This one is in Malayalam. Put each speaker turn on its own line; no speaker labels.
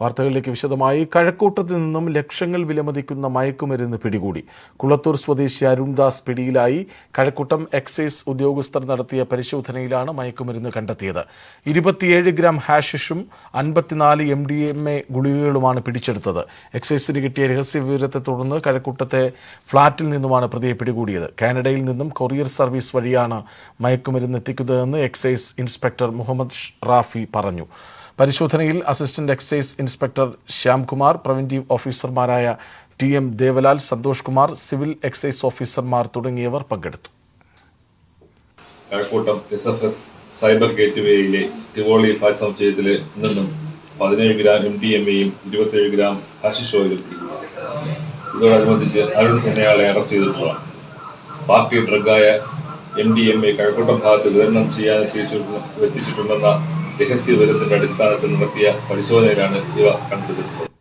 വാർത്തകളിലേക്ക് വിശദമായി. കഴക്കൂട്ടത്ത് നിന്നും ലക്ഷങ്ങൾ വിലമതിക്കുന്ന മയക്കുമരുന്ന് പിടികൂടി. കുളത്തൂർ സ്വദേശി അരുൺദാസ് പിടിയിലായി. കഴക്കൂട്ടം എക്സൈസ് ഉദ്യോഗസ്ഥർ നടത്തിയ പരിശോധനയിലാണ് മയക്കുമരുന്ന് കണ്ടെത്തിയത്. 27 ഗ്രാം ഹാഷിഷും 54 MDMA ഗുളികകളുമാണ് പിടിച്ചെടുത്തത്. എക്സൈസിന് കിട്ടിയ രഹസ്യവിവരത്തെ തുടർന്ന് കഴക്കൂട്ടത്തെ ഫ്ളാറ്റിൽ നിന്നുമാണ് പ്രതിയെ പിടികൂടിയത്. കാനഡയിൽ നിന്നും കൊറിയർ സർവീസ് വഴിയാണ് മയക്കുമരുന്ന് എത്തിക്കുന്നതെന്ന് എക്സൈസ് ഇൻസ്പെക്ടർ മുഹമ്മദ് റാഫി പറഞ്ഞു. പരിശോധനയിൽ assistant excise inspector Shyamkumar, preventive ഓഫീസർമാരായ TM Devalal, Santhosh Kumar, civil excise ഓഫീസർമാർ തുടങ്ങിയവർ പങ്കെടുത്തു.
കഴക്കൂട്ടം SFS സൈബർ ഗേറ്റ്വേയിലെ ടിവോളി ഫ്ലാറ്റ് സമുച്ചയത്തിൽ നിന്നും 17 ഗ്രാം MDMAയും 27 ഗ്രാം ഹാഷിഷ് ഓയിലും പിടികൂടി. ഇതോടനുബന്ധിച്ച് അരുൺ എന്നയാളെ അറസ്റ്റ് ചെയ്തിട്ടുള്ളതാണ്. പാർട്ടി ഡ്രഗായ MDMA കഴക്കൂട്ടം ഭാഗത്ത് വിതരണം ചെയ്യാൻ എത്തിച്ചിട്ടുണ്ടെന്ന രഹസ്യ വിവരത്തിന്റെ അടിസ്ഥാനത്തിൽ നടത്തിയ പരിശോധനയിലാണ് ഇവ കണ്ടെടുത്തത്.